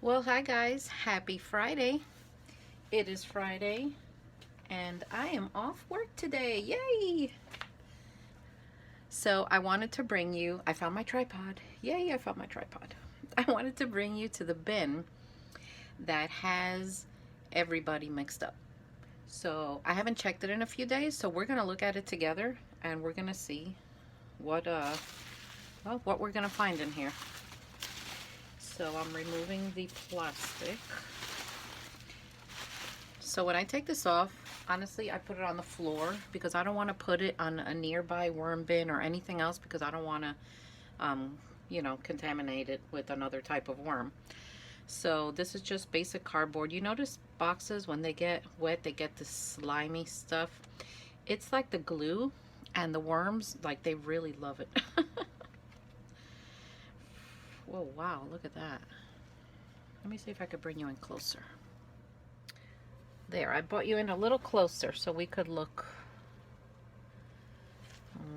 Well, hi guys. Happy Friday. It is Friday and I am off work today. Yay! So I wanted to bring you, I found my tripod. Yay, I found my tripod. I wanted to bring you to the bin that has everybody mixed up. So I haven't checked it in a few days, so we're going to look at it together and we're going to see what what we're going to find in here. So I'm removing the plastic. So when I take this off, honestly, I put it on the floor because I don't want to put it on a nearby worm bin or anything else because I don't want to, contaminate it with another type of worm. So this is just basic cardboard. You notice boxes, when they get wet, they get this slimy stuff. It's like the glue, and the worms, like, they really love it. Whoa, wow, look at that. Let me see if I could bring you in closer. There, I brought you in a little closer so we could look.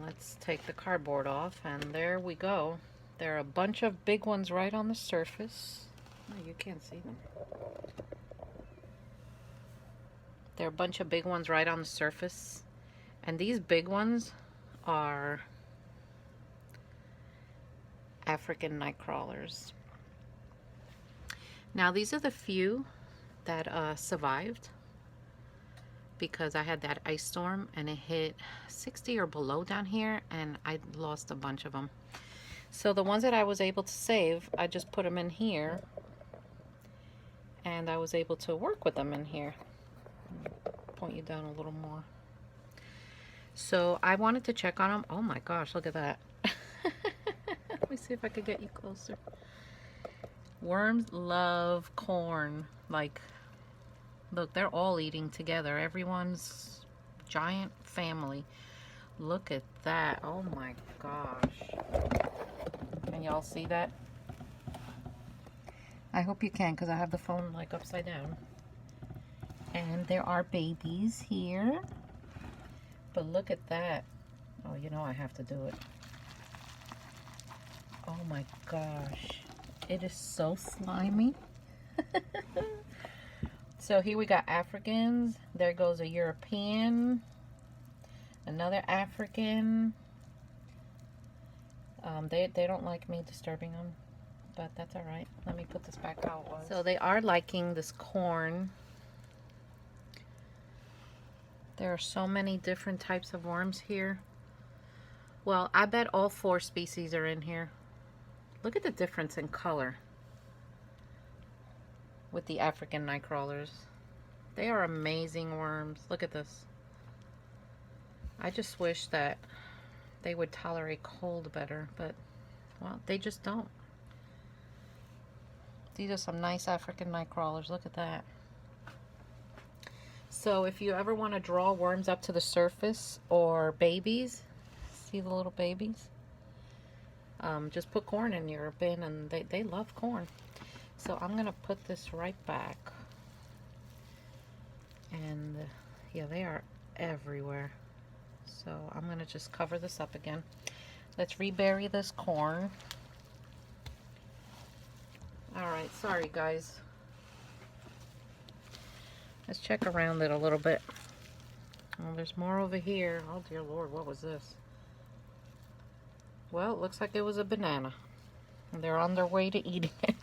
Let's take the cardboard off, and there we go. There are a bunch of big ones right on the surface. Oh, you can't see them. There are a bunch of big ones right on the surface. And these big ones are African night crawlers. Now, these are the few that survived, because I had that ice storm and it hit 60 or below down here and I lost a bunch of them. So the ones that I was able to save, I just put them in here and I was able to work with them in here. Point you down a little more. So I wanted to check on them. Oh my gosh, look at that. Let me see if I could get you closer. Worms love corn. Like, look, they're all eating together. Everyone's giant family. Look at that. Oh my gosh. Can y'all see that? I hope you can, because I have the phone like upside down. And there are babies here. But look at that. Oh, you know I have to do it. Oh my gosh. It is so slimy. So here we got Africans. There goes a European. Another African. They don't like me disturbing them, but that's all right. Let me put this back how it was. So they are liking this corn. There are so many different types of worms here. Well, I bet all 4 species are in here. Look at the difference in color with the African night crawlers. They are amazing worms. Look at this. I just wish that they would tolerate cold better, but, well, they just don't. These are some nice African night crawlers. Look at that. So if you ever want to draw worms up to the surface, or babies, see the little babies? Just put corn in your bin, and they love corn. So I'm going to put this right back. And yeah, they are everywhere. So I'm going to just cover this up again. Let's rebury this corn. Alright, sorry guys. Let's check around it a little bit. Oh, there's more over here. Oh dear Lord, what was this? Well, it looks like it was a banana. And they're on their way to eating it.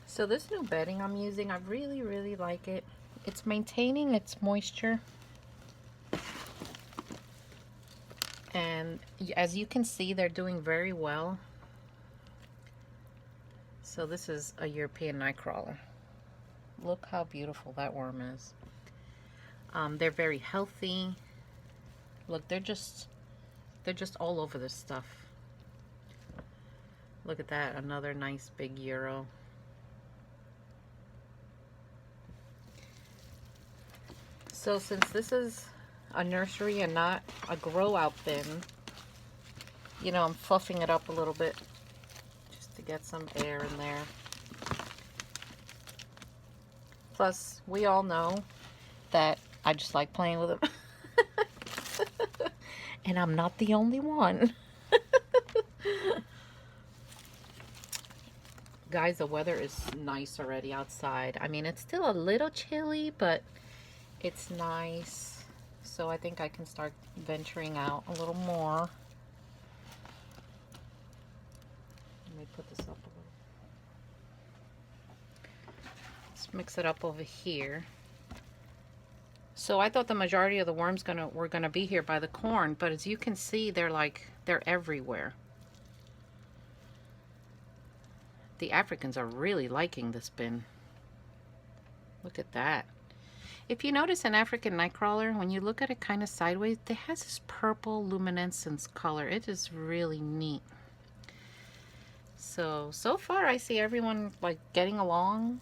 So this new bedding I'm using, I really, really like it. It's maintaining its moisture. And as you can see, they're doing very well. So this is a European night crawler. Look how beautiful that worm is. They're very healthy. Look, they're just all over this stuff. Look at that, another nice big Euro. So since this is a nursery and not a grow out bin, you know, I'm fluffing it up a little bit just to get some air in there. Plus, we all know that I just like playing with them. And I'm not the only one. Guys, the weather is nice already outside. I mean, it's still a little chilly, but it's nice. So I think I can start venturing out a little more. Let me put this up a little. Let's mix it up over here. So I thought the majority of the worms were gonna be here by the corn, but as you can see, they're everywhere. The Africans are really liking this bin. Look at that. If you notice an African nightcrawler, when you look at it kind of sideways, it has this purple luminescence color. It is really neat. So far I see everyone like getting along.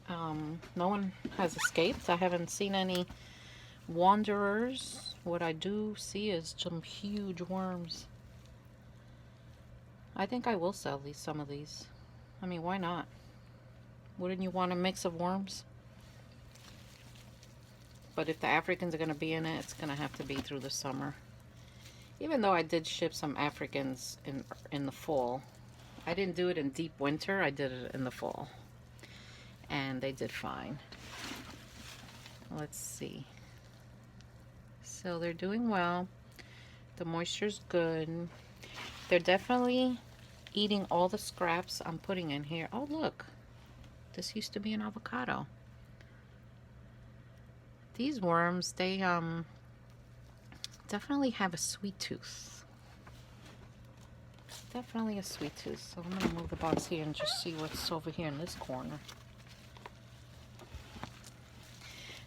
No one has escaped. I haven't seen any wanderers. What I do see is some huge worms. I think I will sell some of these. I mean, why not? Wouldn't you want a mix of worms? But if the Africans are going to be in it, it's going to have to be through the summer. Even though I did ship some Africans in the fall. I didn't do it in deep winter. I did it in the fall. And they did fine. Let's see. So they're doing well. The moisture's good. They're definitely eating all the scraps I'm putting in here. Oh, look. This used to be an avocado. These worms, they definitely have a sweet tooth. Definitely a sweet tooth. So I'm going to move the box here and just see what's over here in this corner.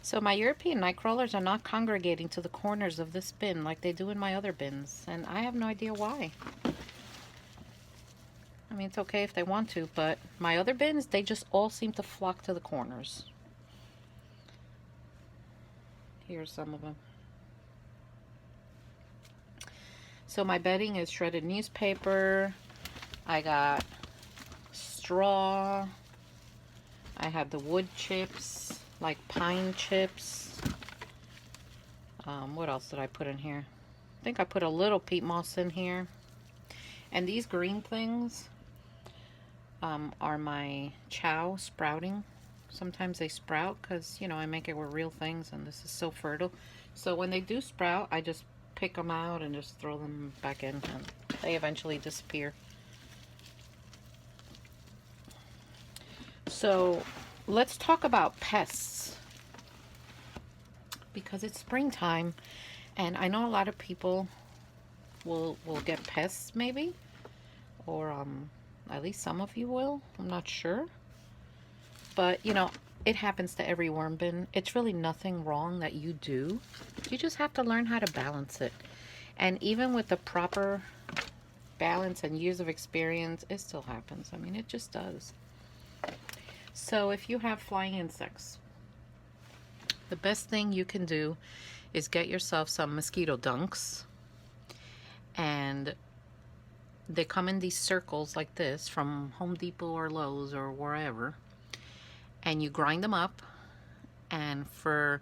So my European night crawlers are not congregating to the corners of this bin like they do in my other bins. And I have no idea why. I mean, it's okay if they want to, but my other bins, they just all seem to flock to the corners. Here's some of them. So my bedding is shredded newspaper. I got straw. I have the wood chips, like pine chips. What else did I put in here? I think I put a little peat moss in here. And these green things are my chow sprouting. Sometimes they sprout because, you know, I make it with real things and this is so fertile. So when they do sprout, I just pick them out and just throw them back in and they eventually disappear. So let's talk about pests, because it's springtime and I know a lot of people will get pests maybe, or at least some of you will. I'm not sure. But, you know, it happens to every worm bin. It's really nothing wrong that you do. You just have to learn how to balance it. And even with the proper balance and years of experience, it still happens. I mean, it just does. So if you have flying insects, the best thing you can do is get yourself some mosquito dunks. And they come in these circles like this from Home Depot or Lowe's or wherever. And you grind them up, and for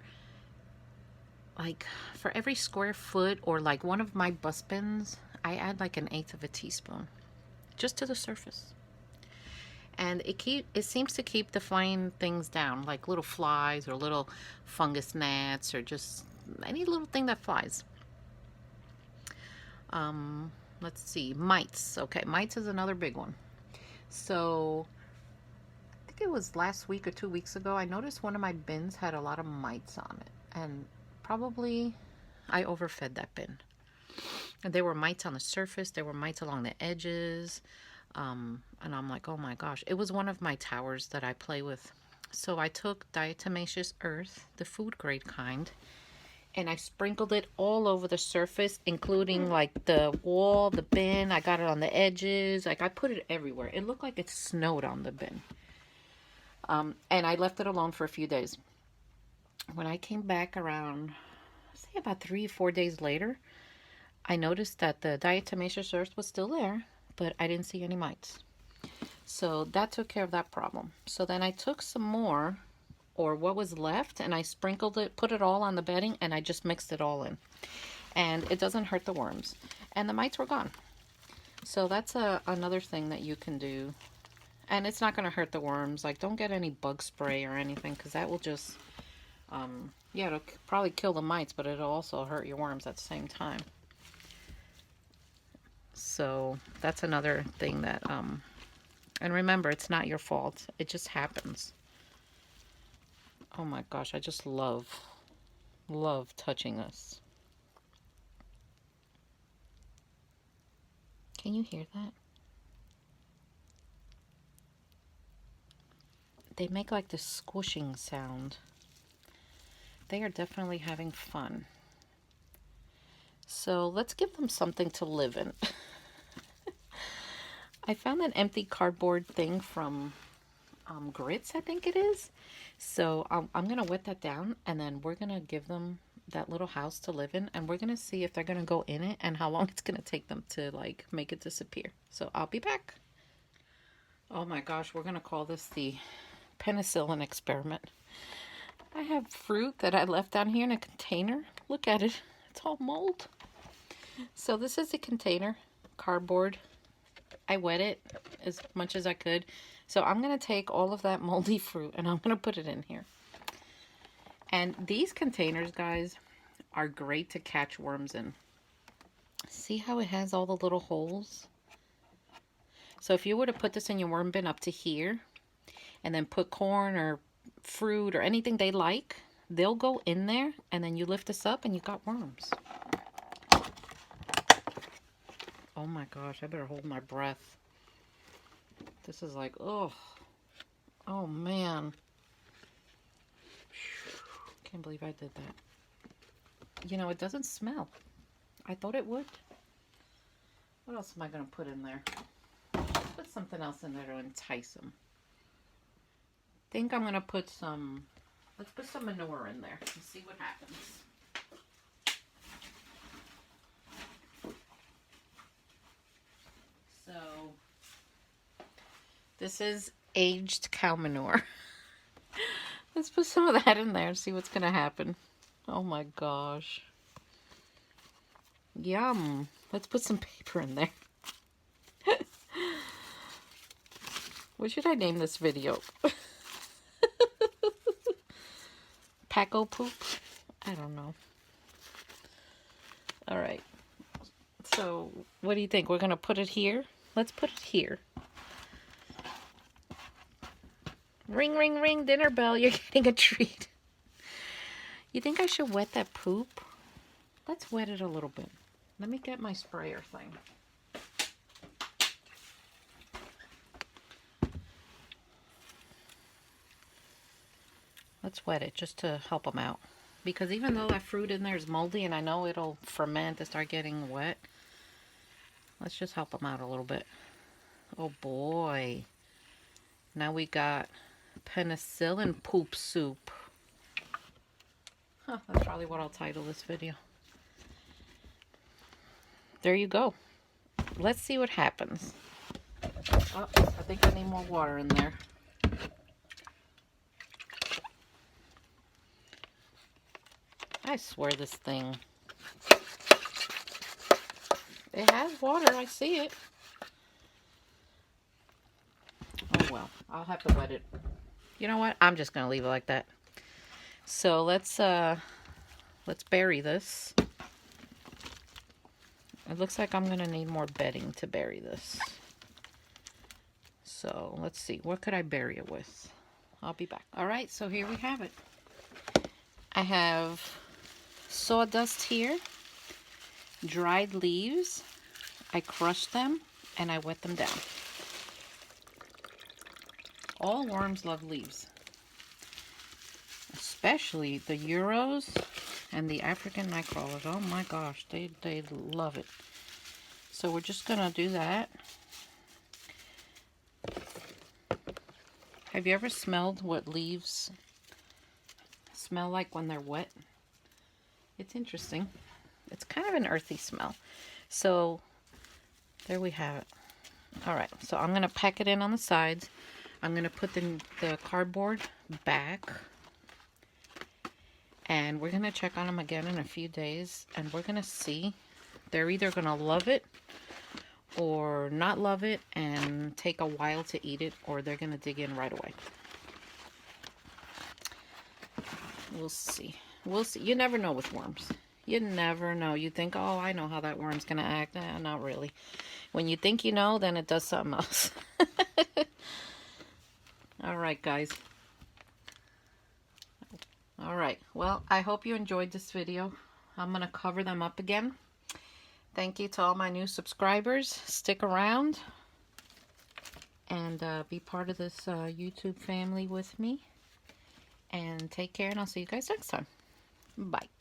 every square foot, or like one of my bus bins, I add like 1/8 of a teaspoon just to the surface. And it seems to keep the flying things down, like little flies or little fungus gnats or just any little thing that flies. Let's see, mites. Okay, mites is another big one. So it was last week or 2 weeks ago, I noticed one of my bins had a lot of mites on it, and probably I overfed that bin. And there were mites on the surface, there were mites along the edges, and I'm like, oh my gosh. It was one of my towers that I play with. So I took diatomaceous earth, the food grade kind, and I sprinkled it all over the surface, including like the wall, the bin. I got it on the edges, like I put it everywhere. It looked like it snowed on the bin. And I left it alone for a few days. When I came back around, say about 3 or 4 days later, I noticed that the diatomaceous earth was still there, but I didn't see any mites. So that took care of that problem. So then I took some more, or what was left, and I sprinkled it, put it all on the bedding, and I just mixed it all in. And it doesn't hurt the worms. And the mites were gone. So that's another thing that you can do. And it's not going to hurt the worms. Like, don't get any bug spray or anything, because that will just, yeah, it'll probably kill the mites, but it'll also hurt your worms at the same time. So that's another thing that, and remember, it's not your fault. It just happens. Oh my gosh, I just love touching this. Can you hear that? They make like this squishing sound. They are definitely having fun. So let's give them something to live in. I found an empty cardboard thing from Grits, I think it is. So I'm going to wet that down, and then we're going to give them that little house to live in, and we're going to see if they're going to go in it and how long it's going to take them to like make it disappear. So I'll be back. Oh my gosh, we're going to call this the Penicillin experiment. I have fruit that I left down here in a container. Look at it. It's all mold. So this is the container, cardboard. I wet it as much as I could. So I'm going to take all of that moldy fruit and I'm going to put it in here. And these containers, guys, are great to catch worms in. See how it has all the little holes? So if you were to put this in your worm bin up to here, and then put corn or fruit or anything they like, they'll go in there, and then you lift this up and you got worms. Oh my gosh, I better hold my breath. This is like, oh man. Can't believe I did that. You know, it doesn't smell. I thought it would. What else am I going to put in there? Put something else in there to entice them. Think I'm going to put some, let's put some manure in there and see what happens. So, this is aged cow manure. Let's put some of that in there and see what's going to happen. Oh my gosh. Yum. Let's put some paper in there. What should I name this video? Paco poop? I don't know. All right. So, what do you think? We're going to put it here? Let's put it here. Ring, ring, ring, dinner bell. You're getting a treat. You think I should wet that poop? Let's wet it a little bit. Let me get my sprayer thing. Let's wet it just to help them out. Because even though that fruit in there is moldy and I know it'll ferment and start getting wet, let's just help them out a little bit. Oh boy. Now we got penicillin poop soup. Huh, that's probably what I'll title this video. There you go. Let's see what happens. Oh, I think I need more water in there. I swear this thing. It has water, I see it. Oh well, I'll have to wet it. You know what? I'm just gonna leave it like that. So let's bury this. It looks like I'm gonna need more bedding to bury this. So let's see, what could I bury it with? I'll be back. All right, so here we have it. I have sawdust here, dried leaves. I crushed them and I wet them down. All worms love leaves, especially the Euros and the African night crawlers. Oh my gosh, they love it. So we're just gonna do that. Have you ever smelled what leaves smell like when they're wet? It's interesting. It's kind of an earthy smell. So there we have it. All right, so I'm gonna pack it in on the sides. I'm gonna put the cardboard back, and we're gonna check on them again in a few days, and we're gonna see. They're either gonna love it or not love it and take a while to eat it, or they're going to dig in right away. We'll see. We'll see. You never know with worms. You never know. You think, oh, I know how that worm's going to act. Not really. When you think you know, then it does something else. All right, guys. All right. Well, I hope you enjoyed this video. I'm going to cover them up again. Thank you to all my new subscribers. Stick around and be part of this YouTube family with me. And take care, and I'll see you guys next time. Bye.